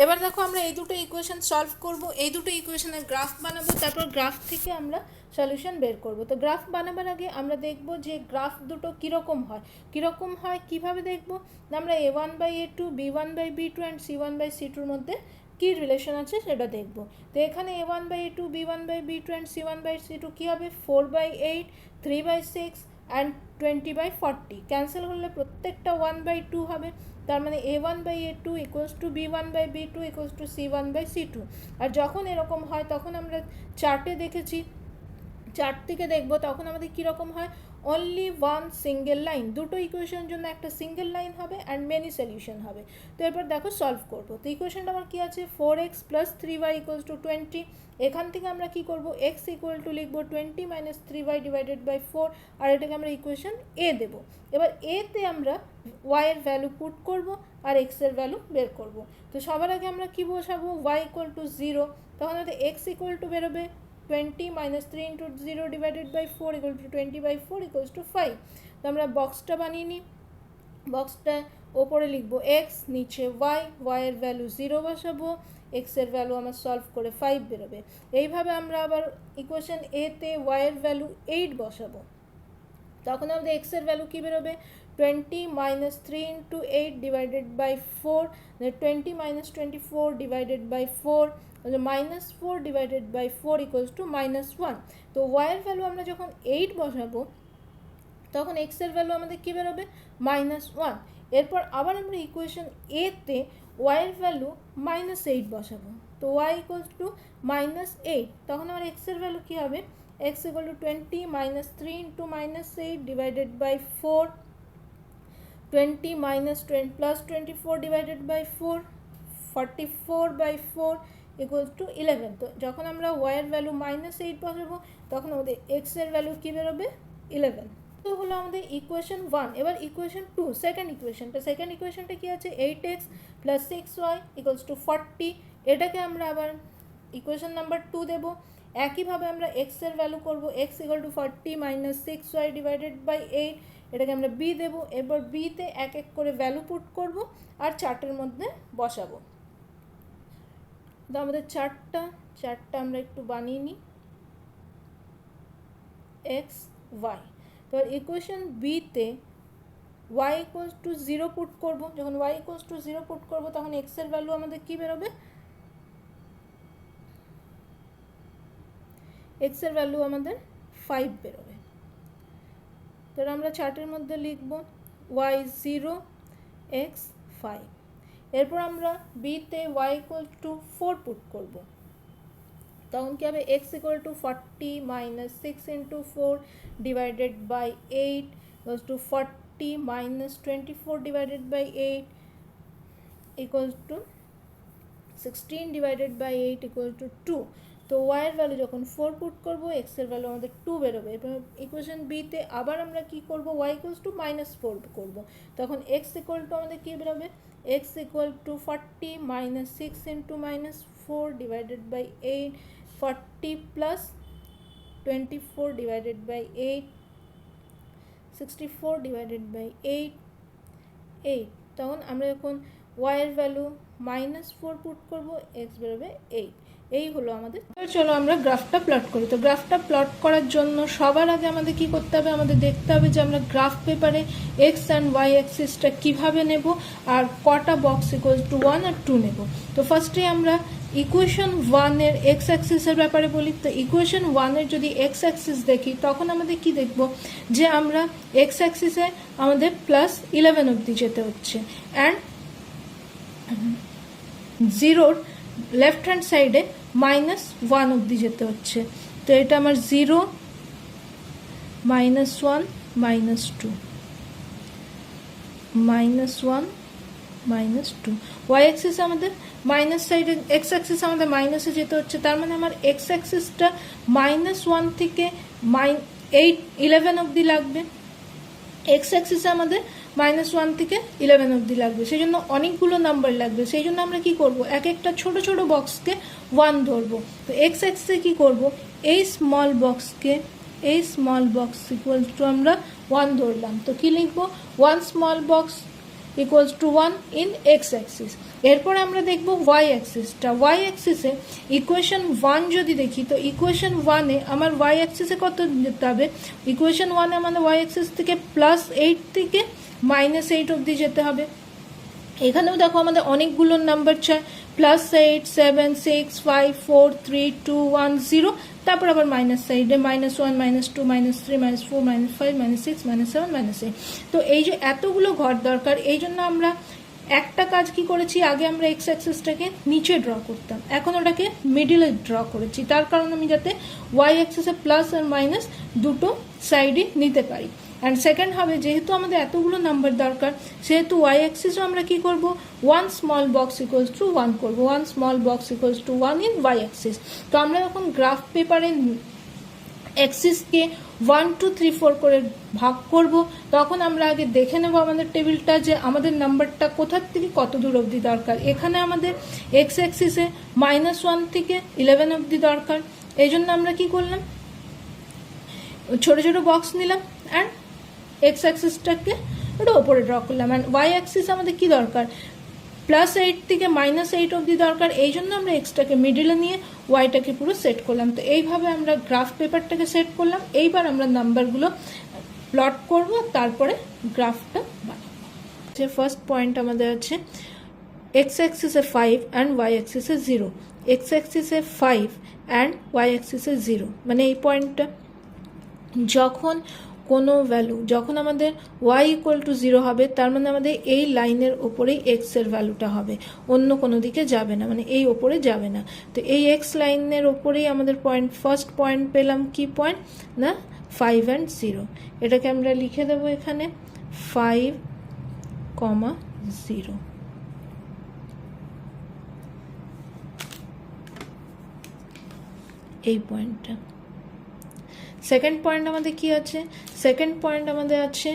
এবার দেখো আমরা এই দুটো ইকুয়েশন সলভ করব, এই দুটো ইকুয়েশনের গ্রাফ বানাবো, তারপর গ্রাফ থেকে আমরা সলিউশন বের করব। তো গ্রাফ বানাবার আগে আমরা দেখব যে গ্রাফ দুটো কীরকম হয় কীভাবে দেখব, আমরা a1/a2 b1/b2 অ্যান্ড c1/c2 এর মধ্যে কী রিলেশন আছে সেটা দেখব। তো এখানে a1/a2 b1/b2 অ্যান্ড c1/c2 কী হবে, 4/8 3/6 অ্যান্ড 20/40 ক্যান্সেল করলে প্রত্যেকটা 1/2 হবে। তার মানে a1/a2 equals to b1/b2 equals to c1/c2। আর যখন এরকম হয় তখন আমরা চার্টে দেখেছি, চার্ট থেকে দেখব তখন আমাদের কীরকম হয়, অনলি ওয়ান সিঙ্গেল লাইন, দুটো ইকুয়েশনের জন্য একটা সিঙ্গেল লাইন হবে অ্যান্ড মেনি সলিউশন হবে। তো এরপর দেখো সলভ করবো। তো ইকুয়েশনটা আমার কী আছে, 4x + 3y = 20। এখান থেকে আমরা কি করব, x ইকুয়াল টু লিখবো 20 - 3y ডিভাইডেড বাই 4, আর এটাকে আমরা ইকুয়েশন এ দেব। এবার এতে আমরা y এর ভ্যালু পুট করব আর x এর ভ্যালু বের করব। তো সবার আগে আমরা কি বসাবো, y ইকুয়াল টু 0, তখন আমাদের x ইকুয়াল টু বেরোবে 20 - 3 × 0 divided by 4 equal to 20/4 equals to 5। তো আমরা বক্সটা বানিয়ে নিই, বক্সটা ওপরে লিখবো x, নিচে y এর ভ্যালু 0 বসাবো, x এর ভ্যালু আমার সলভ করে 5 বেরোবে। এইভাবে আমরা আবার ইকুয়েশন এতে y এর ভ্যালু 8 বসাবো, তখন আমাদের x এর ভ্যালু কী বেরোবে, 20 - 3 × 8 divided by 4, 20 - 24 divided by 4, -4 divided by 4 equals to -1। তো y এর ভ্যালু আমরা যখন 8 বসাবো তখন x এর ভ্যালু আমাদের কী বেরোবে, -1। এরপর আবার আমরা ইকুয়েশন এতে y এর ভ্যালু -8 বসাবো, তো y ইকুয়ালস টু -8, তখন আমার x এর ভ্যালু কী হবে, x equal to 20 - 3 × -8 divided by 4, 20 - 24 divided by 4, 44/4 equals to 11। তো যখন আমরা y এর ভ্যালু -8 বসাবো তখন আমাদের x এর ভ্যালু কী বেরোবে, 11। তো হলো আমাদের ইকুয়েশন 1। এবার ইকুয়েশন 2, সেকেন্ড ইকুয়েশনটা কী আছে, 8x + 6y ইকুয়ালস টু 40। এটাকে আমরা আবার ইকুয়েশন নাম্বার 2 দেব। একইভাবে আমরা x এর ভ্যালু করব, x equal to 40 - 6y divided by 8, এটাকে আমরা b দেব। এরপর bতে এক এক করে ভ্যালু পুট করব আর চার্টের মধ্যে বসাবো। তো আমাদের চার্টটা আমরা একটু বানিয়ে নিই, x y। তো ইকুয়েশন বিতে y ইকুয়ালস টু 0 পুট করব, যখন y ইকুয়ালস টু 0 পুট করব তখন x এর ভ্যালু আমাদের কী বেরোবে, x এর ভ্যালু আমাদের 5 বেরোবে। তো আমরা চার্টের মধ্যে লিখব y 0 x 5। এরপর আমরা বিতে y ইকুয়াল টু 4 পুট করব, তখন কী হবে, x equal to 40 - 6 × 4 divided by 8 equals to 40 - 24 divided by 8 equals to 16 divided by 8 equal to 2। তো y এর ভ্যালু যখন 4 পুট করব x এর ভ্যালু আমাদের 2 বেরোবে। এরপর ইকুয়েশন বিতে আবার আমরা কি করব, y ইকুয়ালস টু -4 করব, তখন x ইকুয়াল টু আমাদের কী বেরোবে, x equal to 40 - 6 × -4 divided by 8, 40 + 24 divided by 8, 64 divided by 8, তখন আমরা যখন y এর ভ্যালু -4 পুট করব x বেরোবে 8। এই হলো আমাদের। চলো আমরা গ্রাফটা প্লট করি। তো গ্রাফটা প্লট করার জন্য সবার আগে আমাদের কি করতে হবে, আমাদের দেখতে হবে যে আমরা গ্রাফ পেপারে x অ্যান্ড y অ্যাক্সিসটা কীভাবে নেব আর কটা বক্স ইকুয়াল টু 1 আর 2 নেব। তো ফার্স্টে আমরা ইকুয়েশন 1 এর x অ্যাক্সিসের ব্যাপারে বলি। তো ইকুয়েশন 1 এর যদি x অ্যাক্সিস দেখি তখন আমাদের কি দেখব, যে আমরা x অ্যাক্সিসে আমাদের +11 অবধি যেতে হচ্ছে অ্যান্ড 0 লেফট হ্যান্ড সাইডে -1 অবধি যেতে হচ্ছে। তো এটা আমার 0 -1 -2 -1 -2। y অ্যাক্সিস আমাদের মাইনাস সাইডে, এক্স অ্যাক্সিস আমাদের মাইনাসে যেতে হচ্ছে, তার মানে আমার এক্স অ্যাক্সিসটা -1 থেকে 11 অবধি লাগবে, এক্স অ্যাক্সিসে আমাদের -1 থেকে 11 অবধি লাগবে, সেই জন্য অনেকগুলো নাম্বার লাগবে। সেই জন্য আমরা কি করব, এক একটা ছোট ছোট বক্সকে 1 ধরবো। তো এক্স অ্যাক্সিসে কি করব, এই স্মল বক্স ইকুয়াল টু আমরা 1 ধরলাম। তো কি লিখবো, 1 small box equals to 1 in x Axis. এরপরে আমরা দেখব ওয়াই অ্যাক্সিসটা। ওয়াই অ্যাক্সিসে ইকুয়েশন 1 যদি দেখি, তো ইকুয়েশন 1-এ আমার ওয়াই অ্যাক্সিসে কত যেতে হবে, ইকুয়েশন 1-এ আমাদের ওয়াই অ্যাক্সিস থেকে +8 থেকে -8 অবধি যেতে হবে। এখানেও দেখো আমাদের অনেকগুলো নাম্বার চাই, +8, 7, 6, 5, 4, 3, 2, 1, 0, তারপর আবার মাইনাস সাইডে -1, -2, -3, -4, -5, -6, -7, -8। তো এই যে এতগুলো ঘর দরকার, এই জন্য আমরা একটা কাজ কি করেছি, আগে আমরা এক্স অ্যাক্সিসটাকে নিচে ড্র করতাম, এখন ওটাকে মিডিলে ড্র করেছি, তার কারণ আমি যাতে ওয়াই অ্যাক্সিসে প্লাস আর মাইনাস দুটো সাইডই নিতে পারি। অ্যান্ড সেকেন্ড হবে, যেহেতু আমাদের এতগুলো নাম্বার দরকার, সেহেতু ওয়াই অ্যাক্সিসও আমরা কি করব, 1 স্মল বক্স ইকুয়ালস টু 1 করবো, 1 small box equals to 1 in Y axis. তো আমরা যখন গ্রাফ পেপারে অ্যাক্সিসকে 1, 2, 3, 4 করে ভাগ করব, তখন আমরা আগে দেখে নেব আমাদের টেবিলটা যে আমাদের নাম্বারটা কোথার থেকে কত দূর অবধি দরকার। এখানে আমাদের এক্স অ্যাক্সিসে -1 থেকে 11 অবধি দরকার, এই জন্য আমরা কি করলাম, ছোট ছোট বক্স নিলাম অ্যান্ড এক্স অ্যাক্সিসটাকে ওটা ওপরে ড্র করলাম। অ্যান্ড ওয়াই অ্যাক্সিস আমাদের কি দরকার, +8 থেকে -8 অবধি দরকার, এই জন্য আমরা এক্সটাকে মিডিলে নিয়ে ওয়াইটাকে পুরো সেট করলাম। তো এইভাবে আমরা গ্রাফ পেপারটাকে সেট করলাম। এইবার আমরা নাম্বারগুলো প্লট করব, তারপরে গ্রাফটা বানাবো। যে ফার্স্ট পয়েন্ট আমাদের আছে এক্স অ্যাক্সিসে 5 অ্যান্ড ওয়াই অ্যাক্সিসে 0, এক্স অ্যাক্সিসে 5 অ্যান্ড ওয়াই অ্যাক্সিসে 0, মানে এই পয়েন্টটা যখন কোনো ভ্যালু, যখন আমাদের y ইকুয়াল টু 0 হবে, তার মানে আমাদের এই লাইনের ওপরেই x এর ভ্যালুটা হবে, অন্য কোনো দিকে যাবে না, মানে এই ওপরে যাবে না। তো এই x লাইনের ওপরেই আমাদের পয়েন্ট, ফার্স্ট পয়েন্ট পেলাম, কি পয়েন্ট না 5 and 0। এটাকে আমরা লিখে দেবো এখানে 5, 0। এই পয়েন্টটা। সেকেন্ড পয়েন্ট আমাদের কি আছে, সেকেন্ড পয়েন্ট আমাদের আছে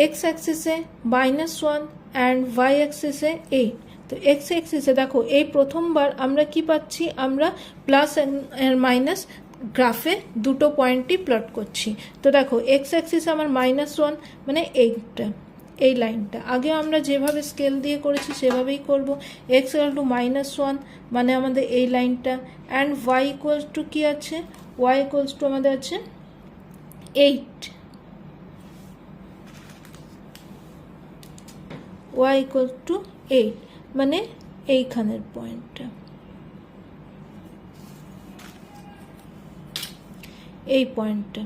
এক্স অ্যাক্সিসে -1 অ্যান্ড ওয়াই অ্যাক্সিসে 8। তো এক্স অ্যাক্সিসে দেখো এই প্রথমবার আমরা কি পাচ্ছি, আমরা প্লাস আর মাইনাস গ্রাফে দুটো পয়েন্টই প্লট করছি। তো দেখো এক্স অ্যাক্সিসে আমার -1 মানে এইটা, এই লাইনটা আগে আমরা যেভাবে স্কেল দিয়ে করেছি সেভাবেই করব। এক্স ইকুয়াল টু -1 মানে আমাদের এই লাইনটা, অ্যান্ড ওয়াই ইকুয়াল টু কি আছে, y equals to আমাদের আছে 8, y equals to 8 মানে এইখানের পয়েন্টটা, এই পয়েন্টটা।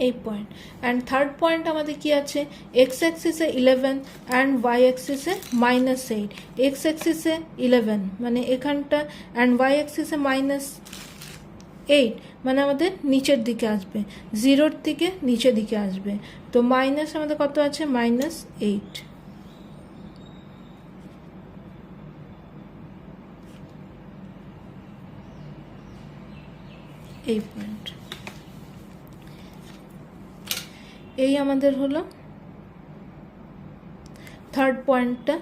এই পয়েন্ট। অ্যান্ড থার্ড পয়েন্ট আমাদের কি আছে, এক্স অ্যাক্সিসে 11 অ্যান্ড ওয়াই অ্যাক্সিসে -8, এক্স অ্যাক্সিসে 11 মানে এখানটা, অ্যান্ড ওয়াই অ্যাক্সিসে -8 মানে আমাদের নিচের দিকে আসবে, 0-র থেকে নিচের দিকে আসবে। তো মাইনাস আমাদের কত আছে, -8। এই পয়েন্ট, এই আমাদের হলো থার্ড পয়েন্টটা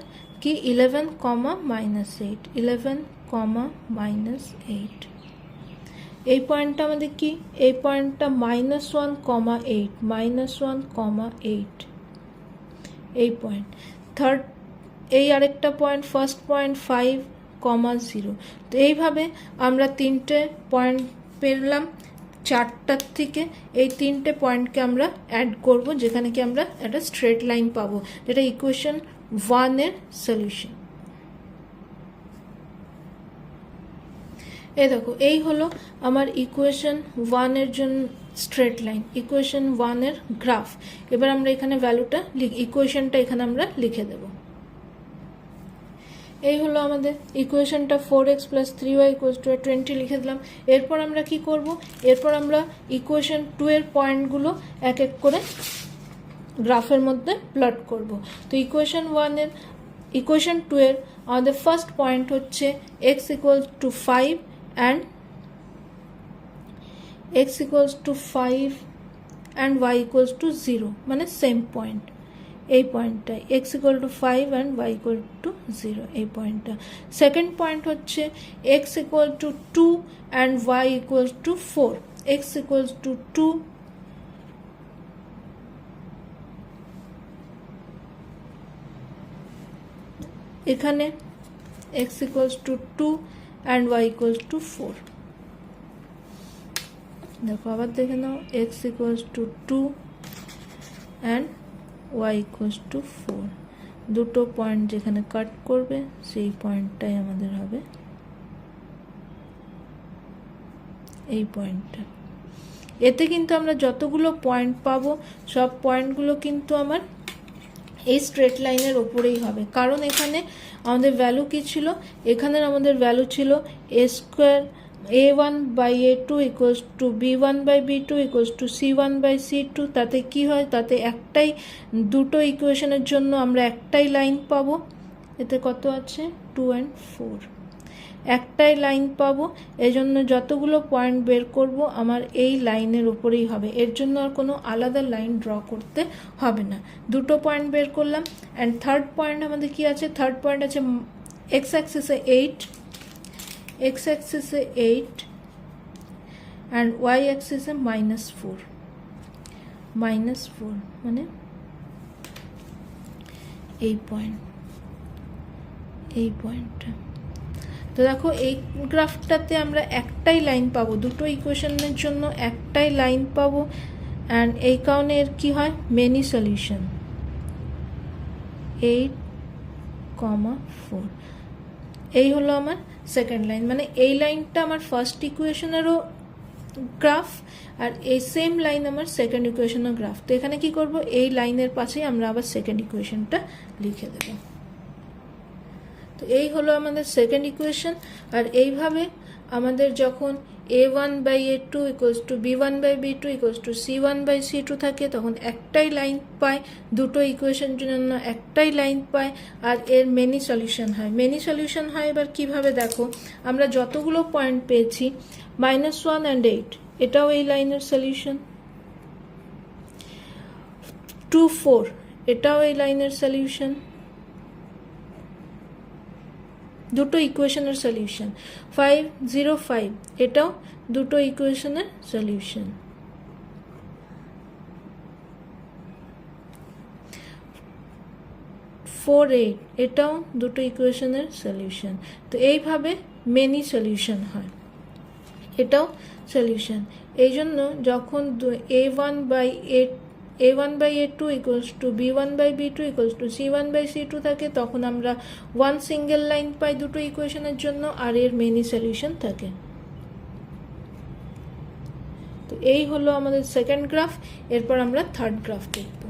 কি 11, -8, 11, -8। এই পয়েন্টটা আমাদের কি, এই পয়েন্টটা -1, 8, -1, 8, এই পয়েন্ট থার্ড। এই আরেকটা পয়েন্ট, ফার্স্ট পয়েন্ট 5, 0। তো এইভাবে আমরা তিনটে পয়েন্ট পেলাম, চারটার থেকে এই তিনটে পয়েন্টকে আমরা অ্যাড করব, যেখানে কি আমরা একটা স্ট্রেট লাইন পাবো, যেটা ইকুয়েশন 1-এর সলিউশন। এই দেখো এই হলো আমার ইকুয়েশন 1-এর জন্য স্ট্রেট লাইন, ইকুয়েশন 1-এর গ্রাফ। এবার আমরা এখানে ভ্যালুটা ইকুয়েশনটা এখানে আমরা লিখে দেব। এই হলো আমাদের ইকুয়েশনটা 4x + 3y = 20 লিখে দিলাম। এরপর আমরা কি করব, এরপর আমরা ইকুয়েশন 2-এর পয়েন্টগুলো এক এক করে গ্রাফের মধ্যে প্লট করব। তো ইকুয়েশন 2-এর আমাদের ফার্স্ট পয়েন্ট হচ্ছে x = 5 and y = 0 মানে সেম পয়েন্ট। এই পয়েন্টটা X equal to 5 and Y equal to 0, এই পয়েন্টটা। সেকেন্ড পয়েন্ট হচ্ছে X equal to 2 and Y equal to 4, X equal to 2 এখানে, X equal to 2 and Y equal to 4। দেখো আবার দেখে নাও, X equal to 2 and Y equal to 4, দুটো point যেখানে কাট করবে সেই পয়েন্টটাই আমাদের হবে এই পয়েন্টটা। এতে কিন্তু আমরা যতগুলো পয়েন্ট পাবো সব পয়েন্টগুলো কিন্তু আমার এই স্ট্রেট লাইনের ওপরেই হবে, কারণ এখানে আমাদের ভ্যালু কী ছিল, এখানের আমাদের ভ্যালু ছিল a square a1/a2 equals to b1/b2 equals to c1/c2। তাতে কি হয়, তাতে একটাই, দুটো ইকুয়েশনের জন্য আমরা একটাই লাইন পাবো। এতে কত আছে 2 and 4, একটাই লাইন পাবো। এই জন্য যতগুলো পয়েন্ট বের করব আমার এই লাইনের উপরেই হবে, এর জন্য আর কোনো আলাদা লাইন ড্র করতে হবে না। দুটো পয়েন্ট বের করলাম। অ্যান্ড থার্ড পয়েন্ট আমাদের কি আছে, থার্ড পয়েন্ট আছে এক্স অ্যাক্সিসে 8, এক্স অ্যাক্সিসে 8 অ্যান্ড ওয়াই অ্যাক্সিসে -4, -4 মানে এই পয়েন্ট, এই পয়েন্টটা। তো দেখো এই গ্রাফটাতে আমরা একটাই লাইন পাবো, দুটো ইকুয়েশনের জন্য একটাই লাইন পাবো। অ্যান্ড এই কারণে এর কী হয়, মেনি সলিউশন 8, 4, এই হলো আমার সেকেন্ড লাইন। মানে এই লাইনটা আমার ফার্স্ট ইকুয়েশনেরও গ্রাফ আর এই সেম লাইন আমার সেকেন্ড ইকুয়েশনের গ্রাফ। তো এখানে কি করব, এই লাইনের পাশেই আমরা আবার সেকেন্ড ইকুয়েশনটা লিখে দেব। তো এই হলো আমাদের সেকেন্ড ইকুয়েশন। আর এইভাবে আমাদের যখন a1/a2 equals to b1/b2 equals to c1/c2 থাকে তখন একটাই লাইন পায়, দুটো ইকুয়েশনের জন্য একটাই লাইন পায়, আর এর মেনি সলিউশন হয়। মেনি সলিউশন হয় এবার কিভাবে, দেখো আমরা যতগুলো পয়েন্ট পেয়েছি -1 and 8, এটাও এই লাইনের সলিউশন। 2, 4 এটাও এই লাইনের সলিউশন, দুটো ইকুয়েশনের সলিউশন। 5, 0, 5 এটাও দুটো ইকুয়েশনের সলিউশন। 4, 8 এটাও দুটো ইকুয়েশনের সলিউশন। তো এইভাবে মেনি সলিউশন হয়, এটাও সলিউশন। এই জন্য যখন a1/a2 equals to b1/b2 equals to c1/c2 থাকে তখন আমরা ওয়ান সিঙ্গেল লাইন পাই দুটো ইকুয়েশনের জন্য, আর এর মেনি সলিউশন থাকে। তো এই হলো আমাদের সেকেন্ড গ্রাফ। এরপর আমরা থার্ড গ্রাফ দেখব।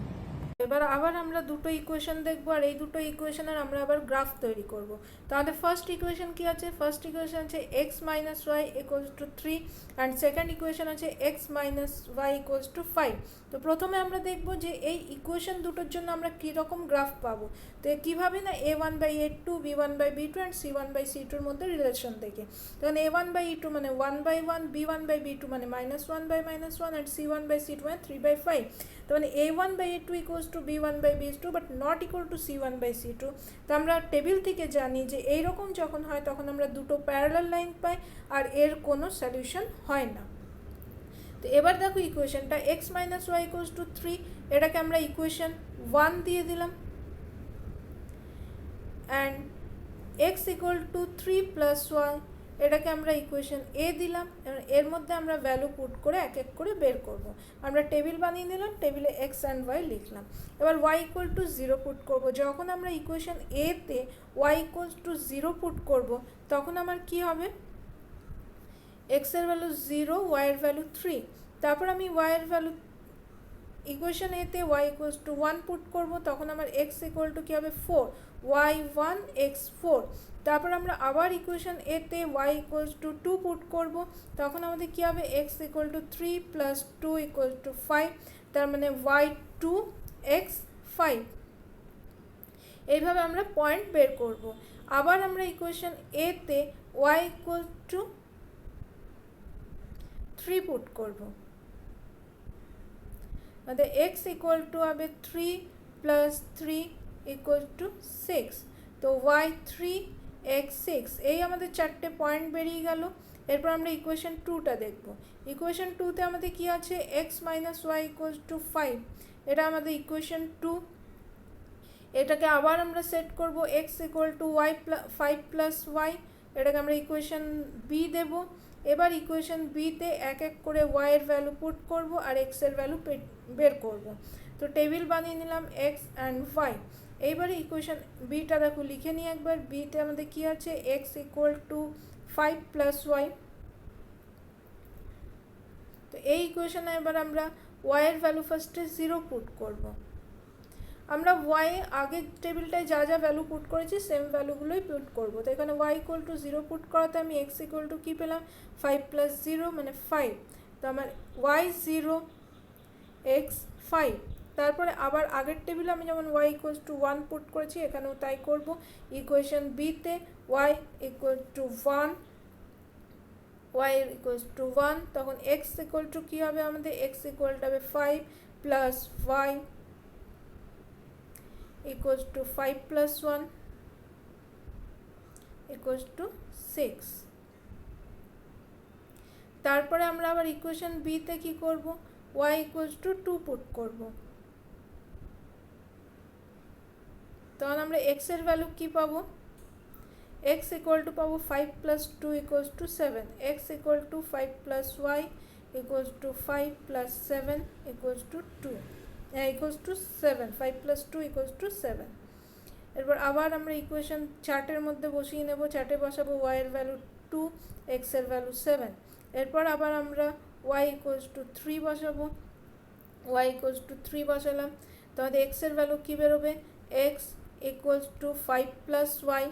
এবার আবার আমরা দুটো ইকুয়েশন দেখবো, আর এই দুটো ইকুয়েশনের আমরা আবার গ্রাফ তৈরি করব। তো আমাদের ফার্স্ট ইকুয়েশন কি আছে, ফার্স্ট ইকুয়েশন আছে x minus Y equals to 3 and second equation আছে x minus Y equals to 5। তো প্রথমে আমরা দেখব যে এই ইকুয়েশন দুটোর জন্য আমরা কীরকম গ্রাফ পাবো। তো কীভাবে না, a1/a2 b1/b2 অ্যান্ড c1/c2-র মধ্যে রিলেশন দেখে। তখন a1/e2 মানে 1/1, b1/b2 মানে -1/-1 অ্যান্ড c1/c2 মানে 3/5। তো মানে a1/a2 equals to b1/b2 but not equal to c1/c2। তো আমরা টেবিল থেকে জানি যে এইরকম যখন হয় তখন আমরা দুটো প্যারালাল লাইন পাই আর এর কোনো সলিউশন হয় না। তো এবার দেখো ইকুয়েশনটা x minus Y equals to 3, এটাকে আমরা ইকুয়েশন 1 দিয়ে দিলাম। And x equal to 3 plus Y, এটাকে আমরা ইকুয়েশন এ দিলাম। এর মধ্যে আমরা ভ্যালু পুট করে এক এক করে বের করব। আমরা টেবিল বানিয়ে নিলাম, টেবিলে এক্স অ্যান্ড ওয়াই লিখলাম। এবার ওয়াই ইকুয়াল টু 0 পুট করব। যখন আমরা ইকুয়েশন এতে ওয়াই ইকুয়াল টু 0 পুট করব তখন আমার কি হবে, এক্সের ভ্যালু 0, ওয়াইয়ের ভ্যালু 3। তারপর আমি ওয়াইয়ের ভ্যালু ইকুয়েশন এতে ওয়াই ইকুয়ালস টু 1 পুট করব, তখন আমার এক্স ইকুয়াল টু কী হবে 4, ওয়াই 1, এক্স 4। তারপর আমরা আবার ইকুয়েশন এতে ওয়াই ইকুয়ালস টু 2 পুট করব, তখন আমাদের কী হবে x equal to 3 plus 2 equal to 5, তার মানে ওয়াই 2, এক্স 5। এইভাবে আমরা পয়েন্ট বের করব। আবার আমরা ইকুয়েশন এতে ওয়াই ইকুয়াল টু 3 পুট করব, আমাদের x ইকুয়াল টু হবে 3 প্লাস 3 ইকুয়াল টু 6। তো y3 x6 এই আমাদের চারটে পয়েন্ট বেরিয়ে গেল। এরপর আমরা ইকুয়েশন 2টা দেখব। ইকুয়েশন 2তে আমাদের কি আছে, x minus Y equals to 5, এটা আমাদের ইকুয়েশন 2। এটাকে আবার আমরা সেট করব x equal to Y 5 plus Y, এটাকে আমরা ইকুয়েশন বি দেব। এবার ইকুয়েশন বিতে এক এক করে y এর ভ্যালু পুট করব আর x এর ভ্যালু বের করব। তো টেবিল বানিয়ে নিলাম x অ্যান্ড y। এইবারে ইকুয়েশন বিটা দেখো লিখে নিই একবার। বিতে আমাদের কি আছে, x equal to 5 plus Y. তো এই ইকুয়েশনে এবার আমরা y এর ভ্যালু ফার্স্টে 0 পুট করব। আমরা y আগের টেবিলটায় যা যা ভ্যালু পুট করেছি সেম ভ্যালুগুলোই পুট করবো। তো এখানে y ইকুয়াল টু 0 পুট করাতে আমি x ইকুয়াল টু কী পেলাম, 5 প্লাস 0 মানে 5। তো আমার y 0 x 5। তারপরে আবার আগের টেবিলে আমি যেমন y ইকুয়াল টু 1 পুট করেছি এখানেও তাই করব। ইকুয়েশন বিতে y equal to 1, y equal to 1, তখন x ইকুয়াল টু কী হবে আমাদের, x ইকুয়াল টু হবে 5 plus y equals to 5 plus 1 equals to 6। তারপরে আমরা আবার ইকুয়েশন বিতে কি করব, y equals to 2 পুট করব। তখন আমরা x এর ভ্যালু কি পাবো, x equal to পাবো 5 plus 2 equals to 7, x equal to 5 plus y equals to 5 plus 7 equals to 2 equals to 7, 5 plus 2 equals to 7। এরপর আবার আমরা ইকুয়েশন চার্টের মধ্যে বসিয়ে নেব। চার্টে বসাবো y এর ভ্যালু 2, x এর ভ্যালু 7। এরপর আবার আমরা y ইকুয়ালস টু 3 বসাবো। y ইকুয়ালস টু 3 বসালাম, তাহলে x এর ভ্যালু কী বেরোবে, x equals to 5 plus y,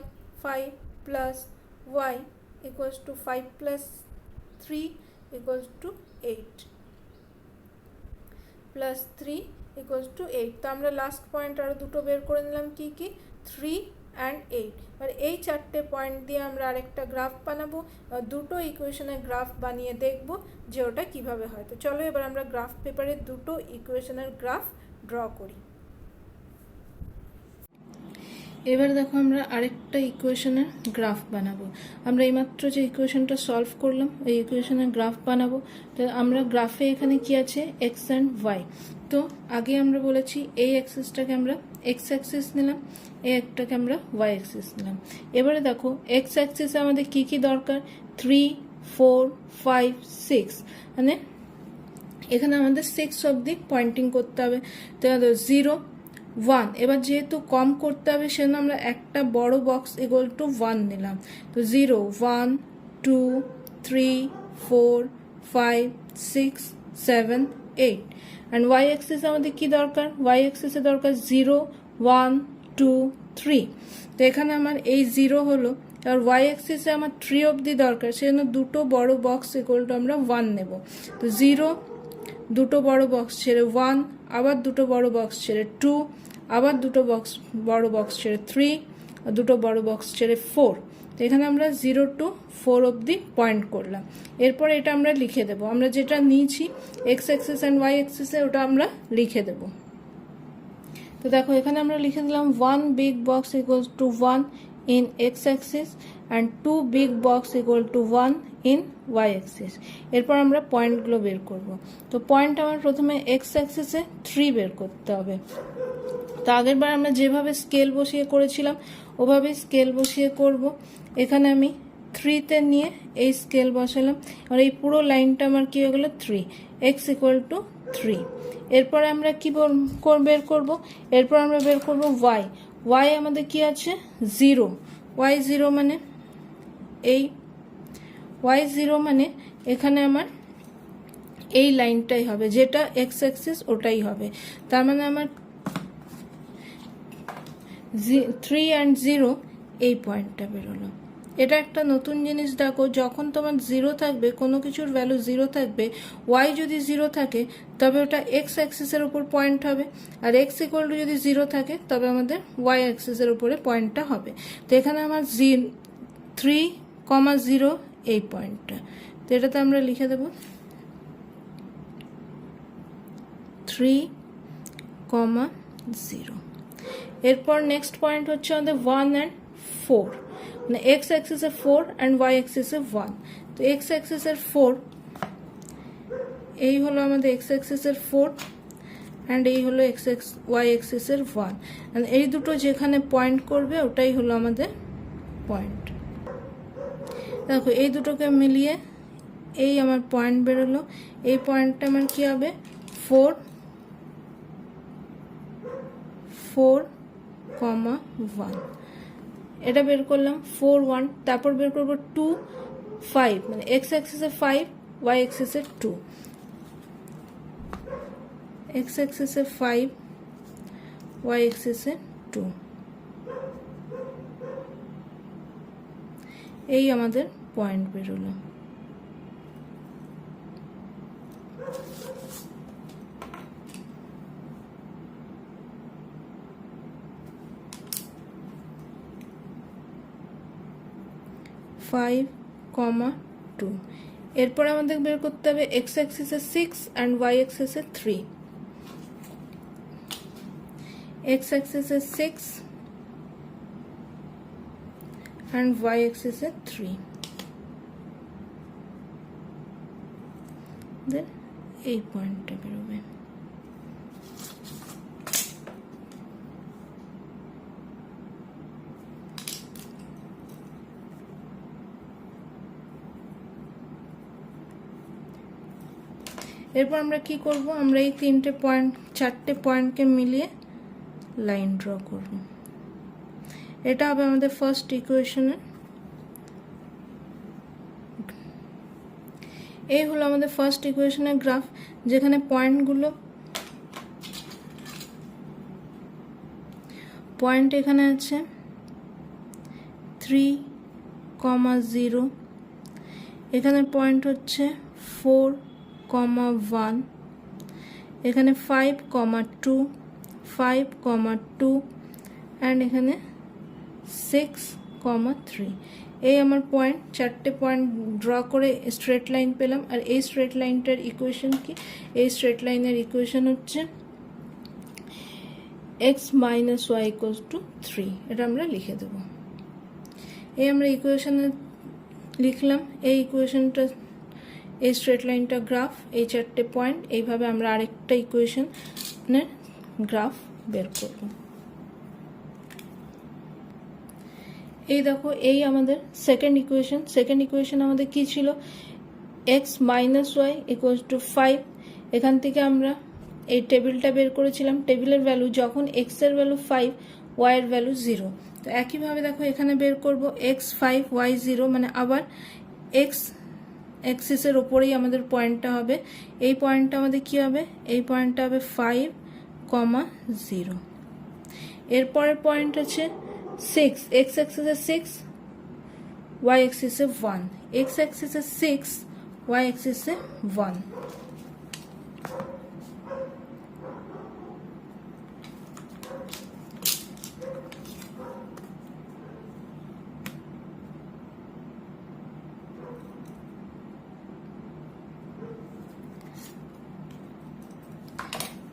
5 plus y equals to 5 plus 3 equals to 8 plus 3 equals to 8। তো আমরা লাস্ট পয়েন্ট আরও দুটো বের করে নিলাম, কি কি, 3 অ্যান্ড 8। আর এই চারটে পয়েন্ট দিয়ে আমরা আরেকটা গ্রাফ বানাবো, দুটো ইকুয়েশনের গ্রাফ বানিয়ে দেখব যে ওটা কীভাবে হয়। তো চলো এবার আমরা গ্রাফ পেপারে দুটো ইকুয়েশনের গ্রাফ ড্র করি। এবার দেখো আমরা আরেকটা ইকুয়েশনের গ্রাফ বানাবো। আমরা এইমাত্র যে ইকুয়েশনটা সলভ করলাম ওই ইকুয়েশনের গ্রাফ বানাবো। তো আমরা গ্রাফে এখানে কি আছে, এক্স অ্যান্ড ওয়াই। তো আগে আমরা বলেছি এই অ্যাক্সিসটাকে আমরা এক্স অ্যাক্সিস নিলাম, এই একটাকে আমরা ওয়াই অ্যাক্সিস নিলাম। এবারে দেখো এক্স অ্যাক্সিসে আমাদের কি কি দরকার, 3, 4, 5, 6, মানে এখানে আমাদের 6 অবধি পয়েন্টিং করতে হবে। তো 0, 1, এবার যেহেতু কম করতে হবে সেজন্য আমরা একটা বড় বক্স ইকুয়াল টু 1 নিলাম। তো 0, 1, 2, 3, 4, 5, 6, 7, 8। অ্যান্ড ওয়াই অ্যাক্সিস আমাদের কি দরকার, ওয়াই অ্যাক্সিসে দরকার 0, 1, 2, 3। তো এখানে আমার এই 0 হলো, আর ওয়াই অ্যাক্সিসে আমার 3 অবধি দরকার, সেজন্য দুটো বড় বক্স ইকুয়াল টু আমরা 1 নেব। তো 0, দুটো বড় বক্স ছেড়ে 1, আবার দুটো বড় বক্স ছেড়ে 2, আবার দুটো বড় বক্স ছেড়ে 3, আর দুটো বড় বক্স ছেড়ে 4। তো এখানে আমরা 0 to 4 অবধি পয়েন্ট করলাম। এরপর এটা আমরা লিখে দেব, আমরা যেটা নিয়েছি এক্স অ্যাক্সিস অ্যান্ড ওয়াই অ্যাক্সিসে ওটা আমরা লিখে দেব। তো দেখো এখানে আমরা লিখে দিলাম 1 big box equals to 1 in x axis and 2 big box equal to 1 in y axis। এরপর আমরা পয়েন্টগুলো বের করব। তো পয়েন্ট আমার প্রথমে এক্স অ্যাক্সিসে 3 বের করতে হবে। তো আগের বার আমরা যেভাবে স্কেল বসিয়ে করেছিলাম ওভাবে স্কেল বসিয়ে করব। এখানে আমি 3তে নিয়ে এই স্কেল বসালাম, আর এই পুরো লাইনটা আমার কি হয়ে গেলো 3, এক্স ইকুয়াল টু 3। এরপরে আমরা কি বের করব, এরপর আমরা বের করব ওয়াই। ওয়াই আমাদের কি আছে 0, ওয়াই 0 মানে এই ওয়াই 0 মানে এখানে আমার এই লাইনটাই হবে, যেটা এক্স অ্যাক্সিস ওটাই হবে। তার মানে আমার 3 and 0 এই পয়েন্টটা বেরোলো। এটা একটা নতুন জিনিস দেখো, যখন তোমার 0 থাকবে, কোনো কিছুর ভ্যালু 0 থাকবে, ওয়াই যদি 0 থাকে তবে ওটা এক্স অ্যাক্সিসের উপর পয়েন্ট হবে, আর এক্স ইকুয়াল টু যদি 0 থাকে তবে আমাদের ওয়াই অ্যাক্সিসের উপরে পয়েন্টটা হবে। তো এখানে আমার 3, 0 এই পয়েন্টটা, তো এটাতে আমরা লিখে দেব 3, 0। এরপর নেক্সট পয়েন্ট হচ্ছে আমাদের 1 and 4, মানে এক্স অ্যাক্সিসে 4 অ্যান্ড ওয়াই অ্যাক্সিসে 1। তো এক্স অ্যাক্সিসের 4, এই হলো আমাদের এক্স অ্যাক্সিসের 4 অ্যান্ড এই হলো ওয়াই অ্যাক্সিসের 1, অ্যান্ড এই দুটো যেখানে পয়েন্ট করবে ওটাই হলো আমাদের পয়েন্ট। দেখো এই দুটোকে মিলিয়ে এই আমার পয়েন্ট বেরোলো। এই পয়েন্টটা আমার কি হবে, 4, 1। এটা বের করলাম 4, 1। তারপর বের করবো 2, 5, মানে এক্স অ্যাক্সিসে 5, ওয়াই অ্যাক্সিসে 2। এক্স অ্যাক্সিসে 5, ওয়াই অ্যাক্সিসে 2, এই আমাদের পয়েন্ট বেরোলো। এরপর আমাদের বের করতে হবে এক্স অ্যাক্সিসে 6 অ্যান্ড ওয়াই অ্যাক্সিসে 3। এক্স অ্যাক্সিসে 6 অ্যান্ড ওয়াই অ্যাক্সিসে 3, দেন এই পয়েন্টটা বেরোবে। এরপর আমরা কি করব, আমরা এই চারটে পয়েন্টকে মিলিয়ে লাইন ড্র করব। এটা হবে আমাদের ফার্স্ট ইকুয়েশনের, এই হলো আমাদের ফার্স্ট ইকুয়েশনের গ্রাফ, যেখানে পয়েন্ট এখানে আছে 3, 0, এখানে পয়েন্ট হচ্ছে 4, 1, এখানে 5, 2, 5, 2, অ্যান্ড এখানে 6, 3। এই আমার পয়েন্ট, চারটে পয়েন্ট ড্র করে স্ট্রেট লাইন পেলাম। আর এই স্ট্রেট লাইনটার ইকুয়েশন কি, এই স্ট্রেট লাইনের ইকুয়েশন হচ্ছে x minus Y equals to 3। এটা আমরা লিখে দেব। এই আমরা ইকুয়েশনে লিখলাম, এই ইকুয়েশনটা, এই স্ট্রেট লাইনটা গ্রাফ, এই চারটে পয়েন্ট, এইভাবে আমরা আরেকটা ইকুয়েশনের গ্রাফ বের করব। এই দেখো, এই আমাদের সেকেন্ড ইকুয়েশন আমাদের কি ছিল, x minus Y equals to 5। এখান থেকে আমরা এই টেবিলটা বের করেছিলাম, টেবিলের ভ্যালু যখন x এর ভ্যালু 5, y এর ভ্যালু 0। তো একইভাবে দেখো এখানে বের করব x 5, y 0, মানে আবার x অ্যাক্সিসের ওপরেই আমাদের পয়েন্টটা হবে। এই পয়েন্টটা আমাদের কি হবে, এই পয়েন্টটা হবে 5, 0। এরপরের পয়েন্ট আছে 6, x অ্যাক্সিসে 6, y অ্যাক্সিসে 1, x অ্যাক্সিসে 6, y অ্যাক্সিসে 1।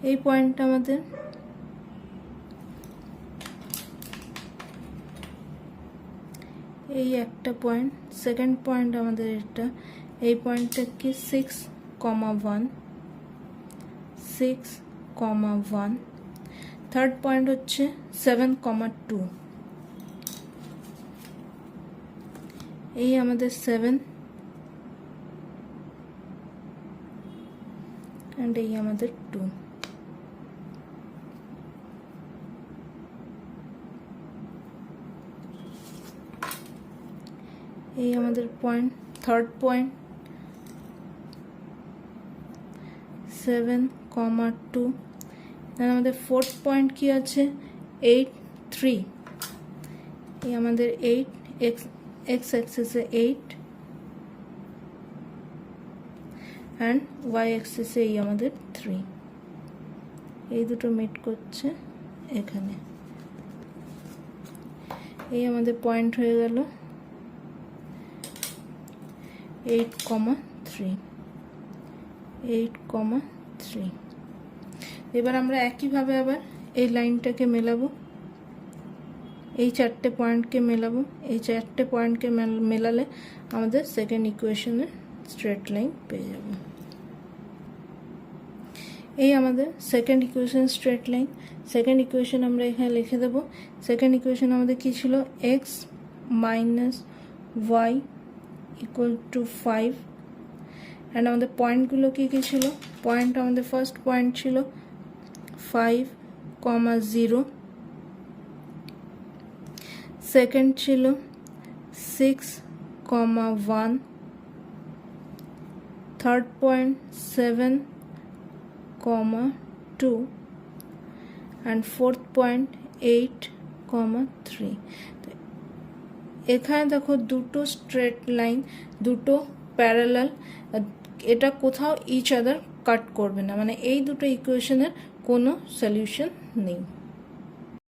এই পয়েন্টটা আমাদের এই একটা পয়েন্ট, সেকেন্ড পয়েন্ট আমাদের এটা, এই পয়েন্টটা কি 6, 1, 6, 1। থার্ড পয়েন্ট হচ্ছে 7, 2, এই আমাদের 7 অ্যান্ড এই আমাদের 2। এই আমাদের পয়েন্ট, থার্ড পয়েন্ট 7, 2। আমাদের ফোর্থ পয়েন্ট কি আছে 8, 3। এই আমাদের 8, x অ্যাক্সিসে 8 অ্যান্ড y অ্যাক্সিসে এই আমাদের 3। এই দুটো মিট করছে এখানে, এই আমাদের পয়েন্ট হয়ে গেল 8, 3, 8, 3। এবার আমরা একইভাবে আবার এই লাইনটাকে মেলাবো, এই চারটে পয়েন্টকে মেলাবো, এই চারটে পয়েন্টকে মেলালে আমাদের সেকেন্ড ইকুয়েশনের স্ট্রেট লাইন পেয়ে যাব। এই আমাদের second equation straight line. Second equation আমরা এখানে লিখে দেব। সেকেন্ড ইকুয়েশন আমাদের কি ছিল, X minus Y equal to 5, and আমাদের পয়েন্টগুলো কী কী ছিল, পয়েন্ট আমাদের ফার্স্ট পয়েন্ট ছিল 5,0, সেকেন্ড ছিল 6,1, third point 7,2, and fourth point 8,3। এখানে দেখো দুটো স্ট্রেট লাইন, দুটো প্যারালাল, এটা কোথাও ইচ আদার কাট করবে না, মানে এই দুটো ইকুয়েশনের কোনো সলিউশন নেই।